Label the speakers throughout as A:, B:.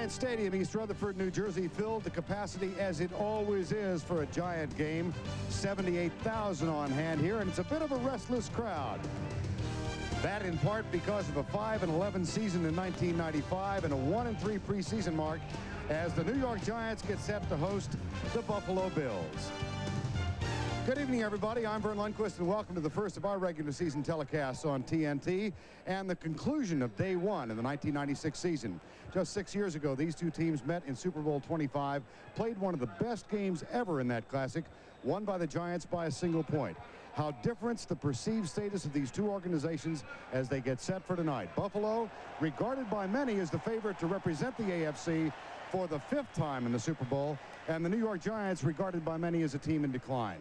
A: Giant Stadium, East Rutherford, New Jersey, filled to capacity as it always is for a Giant game. 78,000 on hand here, and it's a bit of a restless crowd. That in part because of a 5-11 season in 1995 and a 1-3 preseason mark as the New York Giants get set to host the Buffalo Bills. Good evening, everybody. I'm Vern Lundquist, and welcome to the first of our regular season telecasts on TNT and the conclusion of day one in the 1996 season. Just 6 years ago, these two teams met in Super Bowl 25, played one of the best games ever in that classic, won by the Giants by a single point. How different's the perceived status of these two organizations as they get set for tonight. Buffalo, regarded by many as the favorite to represent the AFC for the 5th time in the Super Bowl, and the New York Giants regarded by many as a team in decline.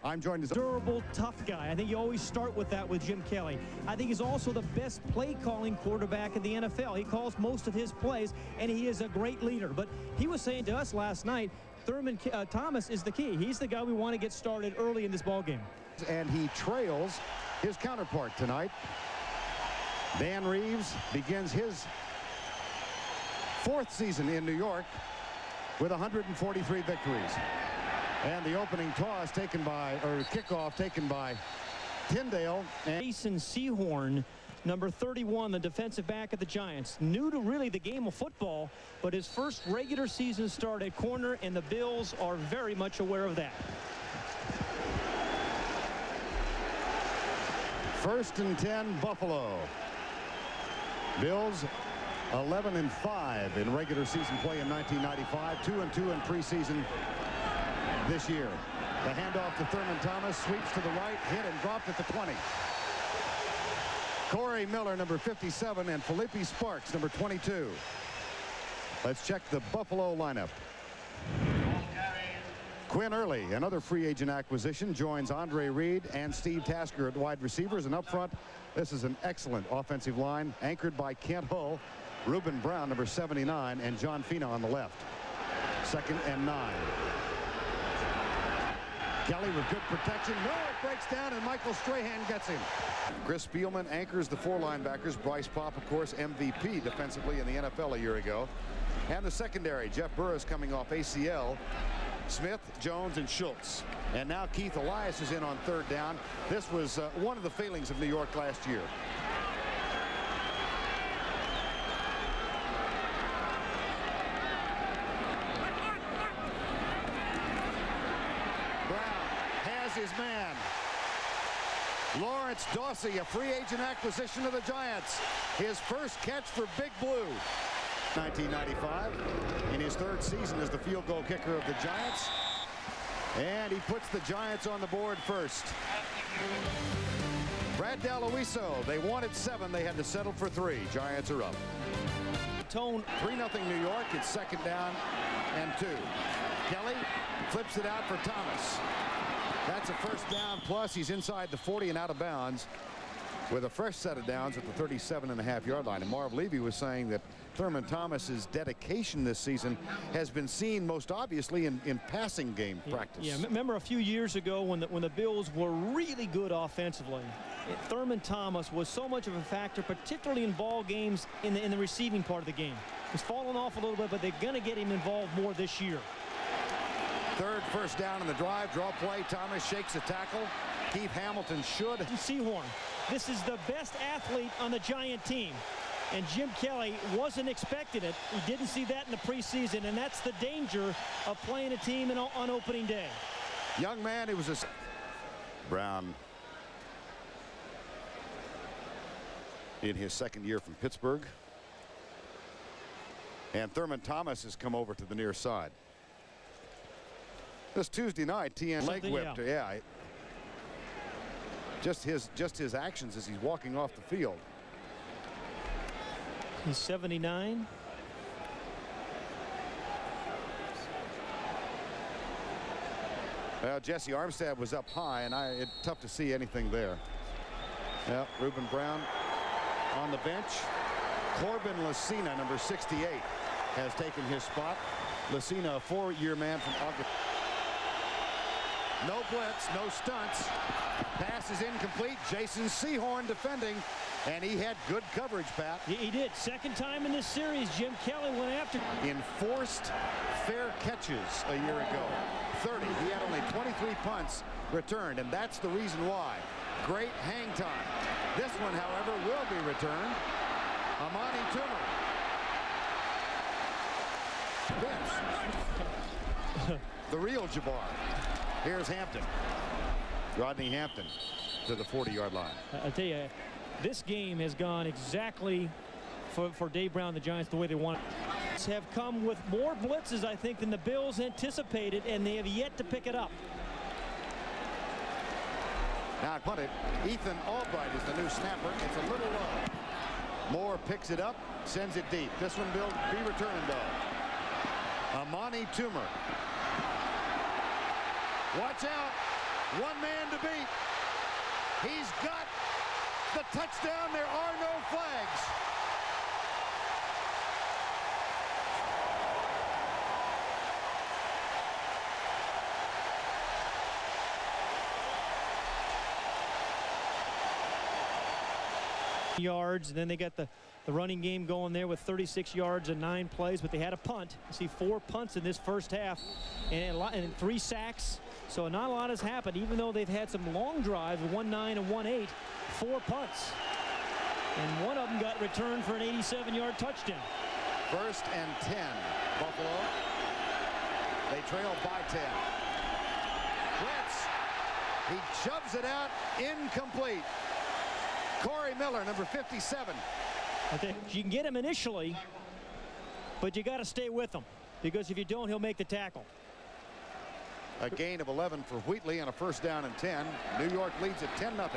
A: I'm joined as a
B: durable, tough guy. I think you always start with that with Jim Kelly. I think he's also the best play-calling quarterback in the NFL. He calls most of his plays, and he is a great leader. But he was saying to us last night, Thurman Thomas is the key. He's the guy we want to get started early in this ball game.
A: And he trails his counterpart tonight. Dan Reeves begins his 4th season in New York with 143 victories. And the opening toss taken by, or kickoff taken by Tyndale.
B: Jason Sehorn, number 31, the defensive back of the Giants. New to really the game of football, but his first regular season start at corner, and the Bills are very much aware of that.
A: 1st and 10, Buffalo. Bills 11-5 in regular season play in 1995, 2-2 in preseason this year. The handoff to Thurman Thomas, sweeps to the right, hit and dropped at the 20. Corey Miller, number 57, and Felipe Sparks, number 22. Let's check the Buffalo lineup. Quinn Early, another free agent acquisition, joins Andre Reed and Steve Tasker at wide receivers. And up front, this is an excellent offensive line, anchored by Kent Hull, Reuben Brown, number 79, and John Fina on the left. 2nd and 9. Kelly with good protection. No, it breaks down, and Michael Strahan gets him. Chris Spielman anchors the 4 linebackers. Bryce Paup, of course, MVP defensively in the NFL a year ago. And the secondary, Jeff Burris coming off ACL. Smith, Jones, and Schultz. And now Keith Elias is in on 3rd down. This was one of the failings of New York last year. His man. Lawrence Dawsey, a free agent acquisition of the Giants. His first catch for Big Blue. 1995, in his 3rd season as the field goal kicker of the Giants. And he puts the Giants on the board first. Brad DeLuiso, they wanted 7, they had to settle for 3. Giants are up.
B: Tone
A: 3-0 New York. It's 2nd down and 2. Kelly flips it out for Thomas. That's a 1st down, plus he's inside the 40 and out of bounds with a fresh set of downs at the 37.5-yard line. And Marv Levy was saying that Thurman Thomas's dedication this season has been seen most obviously in passing game practice.
B: Yeah, remember a few years ago when the Bills were really good offensively. Thurman Thomas was so much of a factor, particularly in ball games in the receiving part of the game. He's fallen off a little bit, but they're going to get him involved more this year.
A: 3rd first down in the drive. Draw play. Thomas shakes a tackle. Keith Hamilton should.
B: Sehorn, this is the best athlete on the Giant team. And Jim Kelly wasn't expecting it. He didn't see that in the preseason, and that's the danger of playing a team on opening day.
A: Young man, it was a... Brown in his 2nd year from Pittsburgh. And Thurman Thomas has come over to the near side. This Tuesday night, TN leg whipped. Yeah. Just his actions as he's walking off the field.
B: He's 79.
A: Well, Jesse Armstead was up high, and it's tough to see anything there. Yeah, Reuben Brown on the bench. Corbin Lucina, number 68, has taken his spot. Lucina, a 4-year man from August. No blitz, no stunts. Pass is incomplete. Jason Sehorn defending, and he had good coverage, Pat.
B: He did. Second time in this series, Jim Kelly went after.
A: In forced fair catches a year ago, 30. He had only 23 punts returned, and that's the reason why. Great hang time. This one, however, will be returned. Amani Toomer. This. The real Jabbar. Here's Hampton. Rodney Hampton to the 40-yard line.
B: I tell you, this game has gone exactly for Dave Brown, the Giants, the way they want it. Have come with more blitzes, I think, than the Bills anticipated, and they have yet to pick it up.
A: Now punted. Ethan Albright is the new snapper. It's a little low. Moore picks it up, sends it deep. This one will be returned, though. Amani Toomer. Watch out. One man to beat. He's got the touchdown. There are no flags.
B: Yards, and then they got the running game going there with 36 yards and 9 plays, but they had a punt. You see 4 punts in this first half and 3 sacks. So not a lot has happened, even though they've had some long drives, 1-9 and 1-8, 4 punts. And one of them got returned for an 87-yard touchdown.
A: 1st and 10, Buffalo. They trail by 10. Blitz. He shoves it out, incomplete. Corey Miller, number 57.
B: Okay, you can get him initially, but you got to stay with him, because if you don't, he'll make the tackle.
A: A gain of 11 for Wheatley on a 1st down and 10. New York leads at 10-0.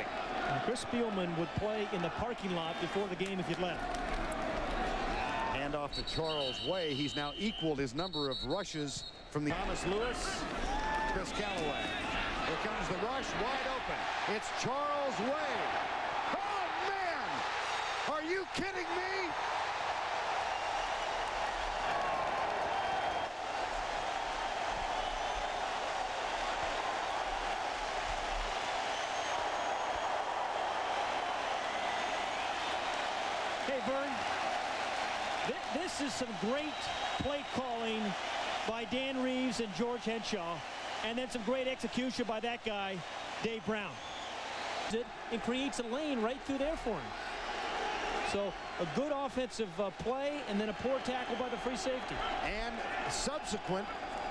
B: Chris Spielman would play in the parking lot before the game if you'd left.
A: Hand off to Charles Way. He's now equaled his number of rushes from the Thomas Lewis. Chris Callaway. Here comes the rush, wide open. It's Charles Way. Oh, man! Are you kidding me?
B: Hey, Vern, this is some great play calling by Dan Reeves and George Henshaw, and then some great execution by that guy, Dave Brown. It creates a lane right through there for him. So a good offensive play, and then a poor tackle by the free safety.
A: And subsequent,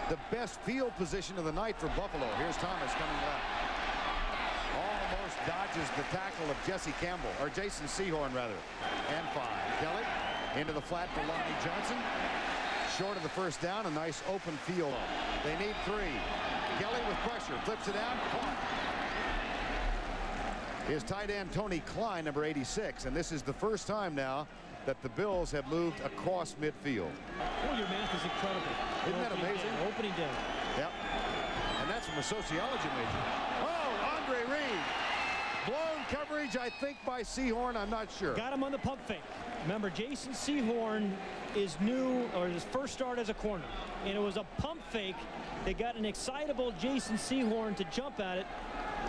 A: the best field position of the night for Buffalo. Here's Thomas coming left. Almost dodges the tackle of Jesse Campbell, or Jason Sehorn, rather. And 5. Kelly into the flat for Lonnie Johnson. Short of the 1st down, a nice open field. They need 3. Kelly with pressure, flips it out, caught. Is tight end Tony Klein, number 86, and this is the first time now that the Bills have moved across midfield.
B: Oh, your math is incredible.
A: Isn't that amazing?
B: Opening day.
A: Yep. And that's from a sociology major. Oh, Andre Reed. Blown coverage, I think, by Sehorn. I'm not sure.
B: Got him on the pump fake. Remember, Jason Sehorn is new, or his first start as a corner. And it was a pump fake that got an excitable Jason Sehorn to jump at it.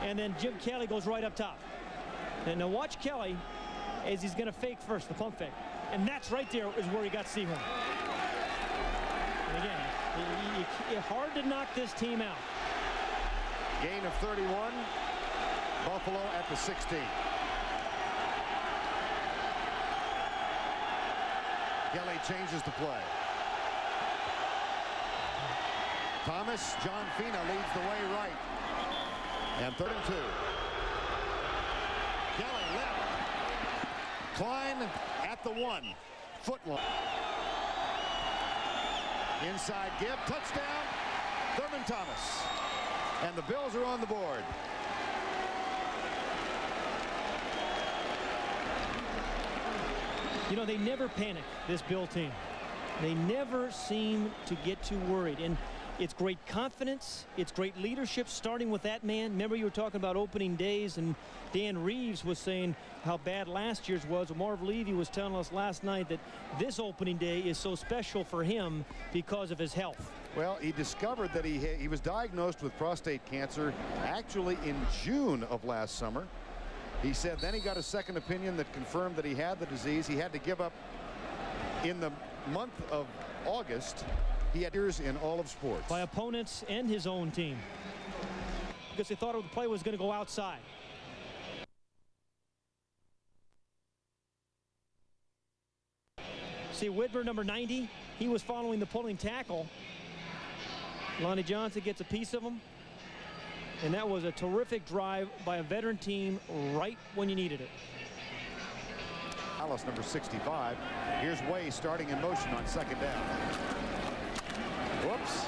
B: And then Jim Kelly goes right up top. And now watch Kelly as he's going to fake first, the pump fake. And that's right there is where he got Sehorn. And again, it's hard to knock this team out.
A: Gain of 31. Buffalo at the 16. Kelly changes the play. Thomas, John Fina leads the way right. And 3rd and 2. Kelly left. Klein at the 1. Foot long. Inside give. Touchdown. Thurman Thomas. And the Bills are on the board.
B: You know, they never panic, this Bill team. They never seem to get too worried. And It's great confidence. It's great leadership, starting with that man. Remember, you were talking about opening days, and Dan Reeves was saying how bad last year's was. Marv Levy was telling us last night that this opening day is so special for him because of his health.
A: Well, he discovered that he was diagnosed with prostate cancer actually in June of last summer. He said then he got a second opinion that confirmed that he had the disease. He had to give up in the month of August. He had years in all of sports.
B: By opponents and his own team. Because they thought the play was going to go outside. See, Whitmer, number 90, he was following the pulling tackle. Lonnie Johnson gets a piece of him. And that was a terrific drive by a veteran team right when you needed it.
A: Alice, number 65. Here's Way starting in motion on second down. Whoops.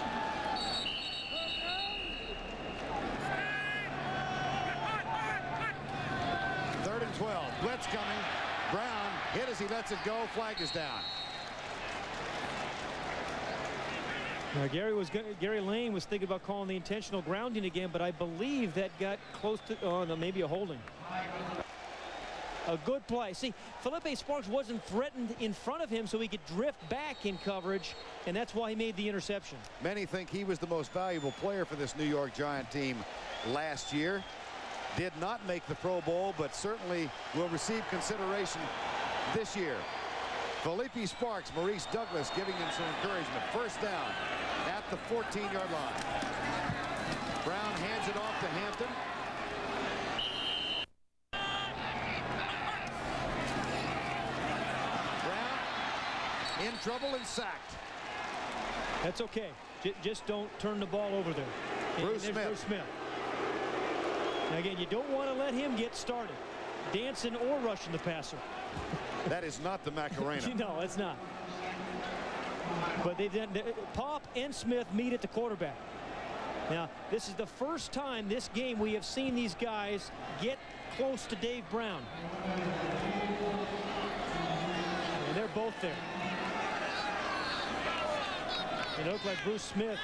A: Third and 12. Blitz coming. Brown hit as he lets it go. Flag is down.
B: Now, Gary Lane was thinking about calling the intentional grounding again, but I believe that got close to maybe a holding. A good play. See, Felipe Sparks wasn't threatened in front of him, so he could drift back in coverage, and that's why he made the interception.
A: Many think he was the most valuable player for this New York Giant team last year. Did not make the Pro Bowl, but certainly will receive consideration this year. Felipe Sparks, Maurice Douglas giving him some encouragement. First down at the 14-yard line. Brown hands it off to Hampton. Brown in trouble and sacked.
B: That's okay. Just don't turn the ball over there.
A: Bruce Smith.
B: Now again, you don't want to let him get started, dancing or rushing the passer.
A: That is not the Macarena.
B: No, it's not. But Pop and Smith meet at the quarterback. Now, this is the first time this game we have seen these guys get close to Dave Brown. And they're both there. It looked like Bruce Smith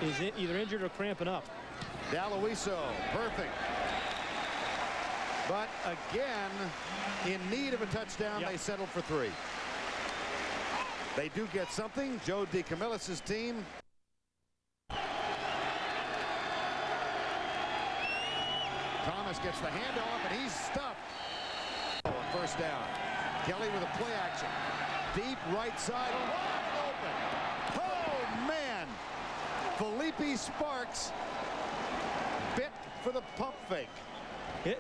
B: is either injured or cramping up.
A: D'Aloiso, perfect. But again, in need of a touchdown, They settled for 3. They do get something. Joe DeCamillis' team. Thomas gets the handoff, and he's stuffed. First down. Kelly with a play action. Deep right side, wide open. Oh, man. Felipe Sparks bit for the pump fake.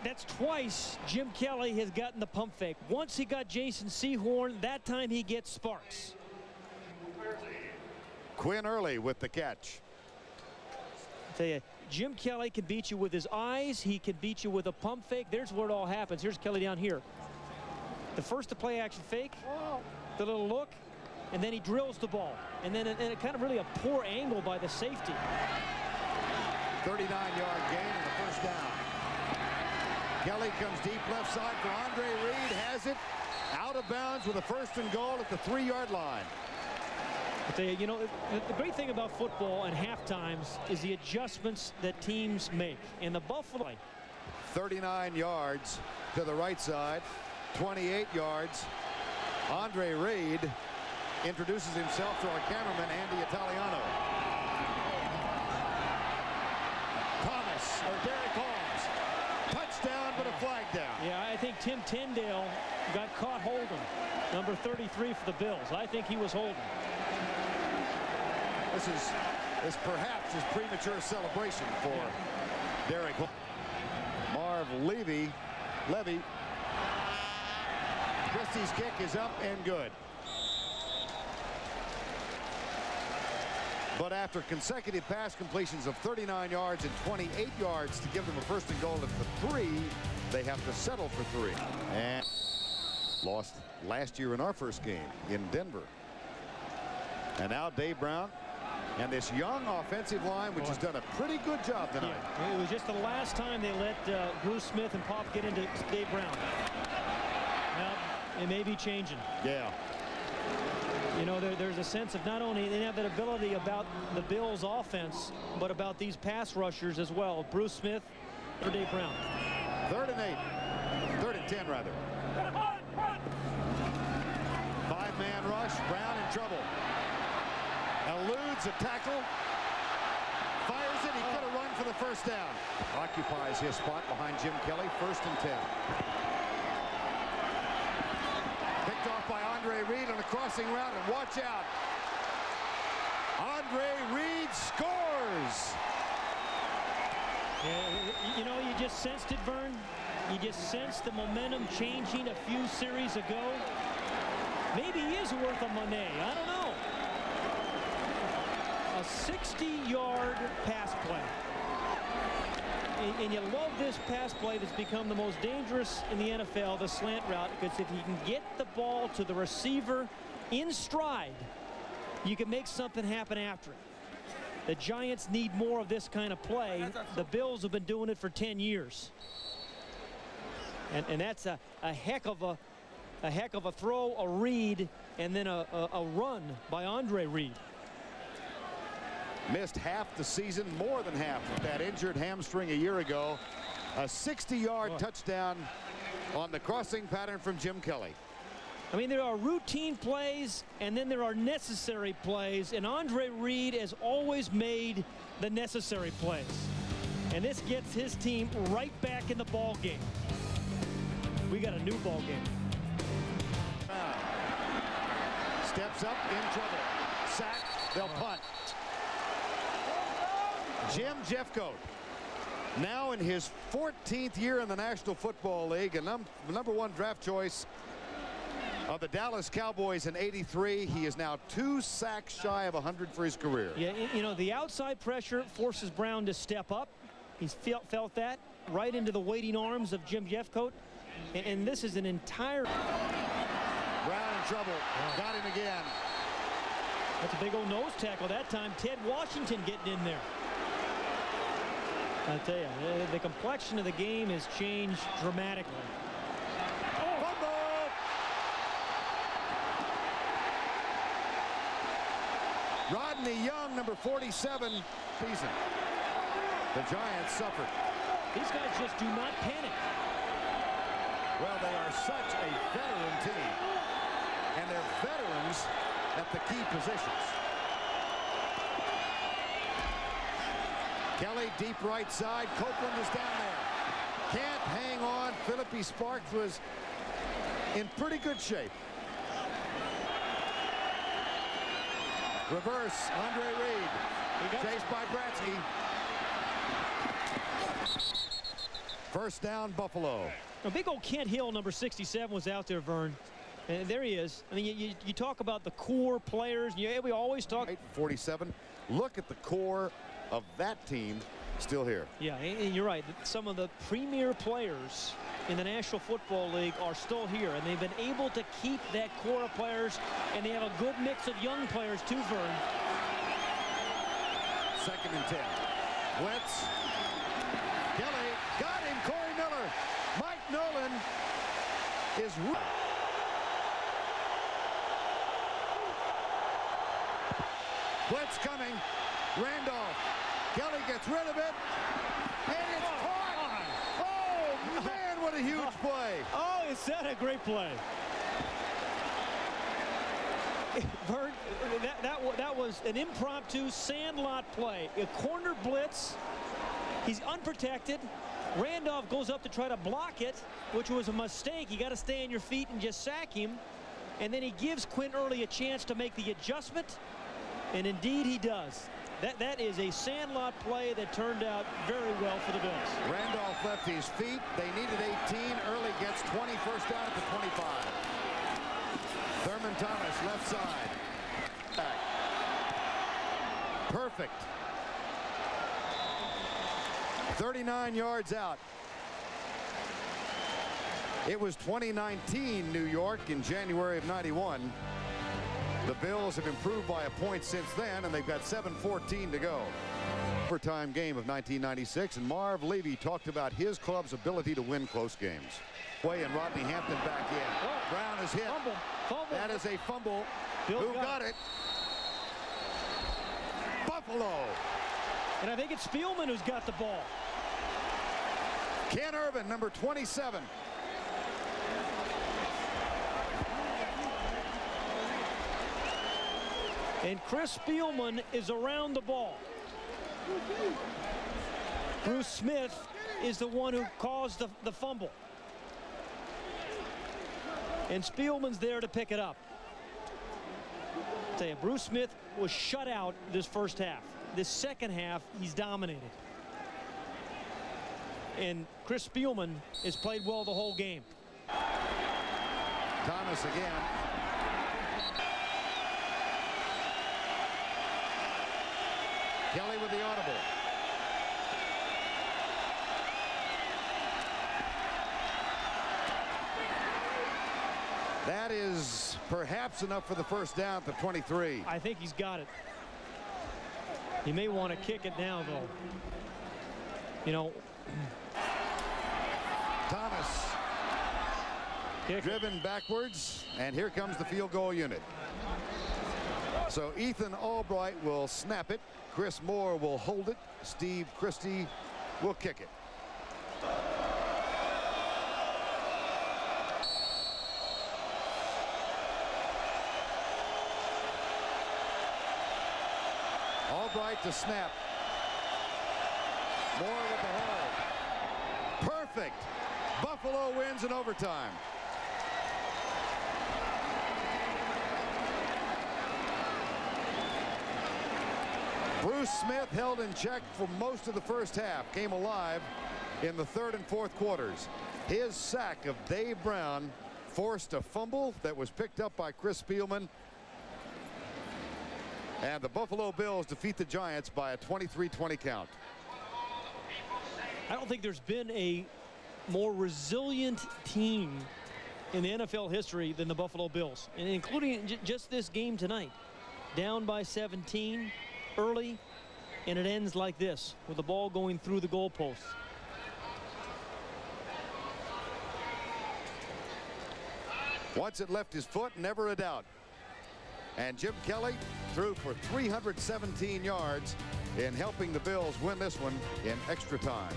B: That's twice Jim Kelly has gotten the pump fake. Once he got Jason Sehorn, that time he gets Sparks.
A: Quinn Early with the catch.
B: I tell you, Jim Kelly can beat you with his eyes. He can beat you with a pump fake. There's where it all happens. Here's Kelly down here. The first to play action fake, the little look, and then he drills the ball. And then a kind of really a poor angle by the safety.
A: 39-yard gain and a first down. Kelly comes deep left side for Andre Reed. Has it out of bounds with a first and goal at the 3-yard line.
B: I tell you, the great thing about football and half times is the adjustments that teams make. And the Buffalo.
A: 39 yards to the right side. 28 yards. Andre Reed introduces himself to our cameraman, Andy Italiano. Derek Holmes. Touchdown, but a flag down.
B: Yeah, I think Tim Tyndale got caught holding. Number 33 for the Bills. I think he was holding.
A: This perhaps is premature celebration for Derek Holmes. Marv Levy. Christie's kick is up and good. But after consecutive pass completions of 39 yards and 28 yards to give them a first and goal at the 3, they have to settle for 3. And lost last year in our first game in Denver. And now Dave Brown and this young offensive line, which has done a pretty good job tonight.
B: Yeah, it was just the last time they let Bruce Smith and Pop get into Dave Brown. Well, it may be changing.
A: Yeah.
B: You know, there's a sense of not only inevitability about the Bills' offense, but about these pass rushers as well. Bruce Smith or Dave Brown.
A: 3rd and 8. 3rd and 10, rather. 5-man rush. Brown in trouble. Eludes a tackle. Fires it. He could have run for the first down. Occupies his spot behind Jim Kelly. 1st and 10. Picked off by Andre Reed on a crossing route, and watch out. Andre Reed scores.
B: Yeah, you know, you just sensed it, Vern. You just sensed the momentum changing a few series ago. Maybe he is worth a Monet. I don't know. A 60-yard pass play. And you love this pass play that's become the most dangerous in the NFL, the slant route, because if you can get the ball to the receiver in stride, you can make something happen after it. The Giants need more of this kind of play. The Bills have been doing it for 10 years. And that's a heck of a throw, a read, and then a run by Andre Reed.
A: Missed half the season, more than half, with that injured hamstring a year ago. A 60-yard touchdown on the crossing pattern from Jim Kelly.
B: I mean, there are routine plays, and then there are necessary plays, and Andre Reed has always made the necessary plays. And this gets his team right back in the ball game. We got a new ball game.
A: Steps up, in trouble. Sack, they'll punt. Jim Jeffcoat, now in his 14th year in the National Football League, a number 1 draft choice of the Dallas Cowboys in '83. He is now 2 sacks shy of 100 for his career.
B: Yeah, you know, the outside pressure forces Brown to step up. He's felt that right into the waiting arms of Jim Jeffcoat. And this is an entire...
A: Brown in trouble. Got him again.
B: That's a big old nose tackle that time. Ted Washington getting in there. I tell you, the complexion of the game has changed dramatically.
A: Fumble! Rodney Young, number 47, season. The Giants suffered.
B: These guys just do not panic.
A: Well, they are such a veteran team, and they're veterans at the key positions. Kelly, deep right side. Copeland is down there. Can't hang on. Phillippe Sparks was in pretty good shape. Reverse, Andre Reed. Chased by Bratzky. First down, Buffalo.
B: Now, big old Kent Hill, number 67, was out there, Vern. And there he is. I mean, you talk about the core players. Yeah, we always talk.
A: 47. Look at the core of that team still here.
B: Yeah, and you're right. Some of the premier players in the National Football League are still here, and they've been able to keep that core of players, and they have a good mix of young players too, Vern.
A: 2nd and 10. Wentz. Kelly got him. Corey Miller. Mike Nolan is blitz coming. Randolph. Kelly gets rid of it. And it's caught. Oh, man, what a huge play.
B: Oh, is that a great play? Vern, that was an impromptu sandlot play. A corner blitz. He's unprotected. Randolph goes up to try to block it, which was a mistake. You got to stay on your feet and just sack him. And then he gives Quinn Early a chance to make the adjustment. And indeed he does. That is a sandlot play that turned out very well for the Bills.
A: Randolph left his feet. They needed 18. Early gets 20. First down at the 25. Thurman Thomas, left side. Back. Perfect. 39 yards out. It was 2019 New York in January of '91. The Bills have improved by a point since then, and they've got 7:14 to go. Overtime game of 1996, and Marv Levy talked about his club's ability to win close games. Way and Rodney Hampton back in.
B: Oh,
A: Brown is hit.
B: Fumble.
A: That is a fumble.
B: Bill
A: Who got it? Buffalo.
B: And I think it's Spielman who's got the ball.
A: Ken Irvin, number 27.
B: And Chris Spielman is around the ball. Bruce Smith is the one who caused the fumble. And Spielman's there to pick it up. I'll tell you, Bruce Smith was shut out this first half. This second half, he's dominated. And Chris Spielman has played well the whole game.
A: Thomas again. Kelly with the audible. That is perhaps enough for the first down at the 23.
B: I think he's got it. He may want to kick it now, though. You know,
A: Thomas driven backwards, and here comes the field goal unit. So Ethan Albright will snap it. Chris Moore will hold it. Steve Christie will kick it. Albright to snap. Moore with the hold. Perfect. Buffalo wins in overtime. Bruce Smith held in check for most of the first half. Came alive in the third and fourth quarters. His sack of Dave Brown forced a fumble that was picked up by Chris Spielman. And the Buffalo Bills defeat the Giants by a 23-20 count.
B: I don't think there's been a more resilient team in the NFL history than the Buffalo Bills, and including just this game tonight. Down by 17 early, and it ends like this with the ball going through the goalposts.
A: Once it left his foot, never a doubt. And Jim Kelly threw for 317 yards in helping the Bills win this one in extra time.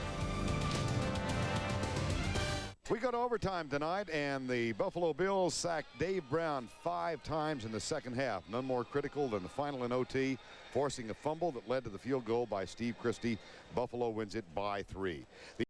A: We go to overtime tonight, and the Buffalo Bills sacked Dave Brown 5 times in the second half. None more critical than the final in OT, forcing a fumble that led to the field goal by Steve Christie. Buffalo wins it by 3.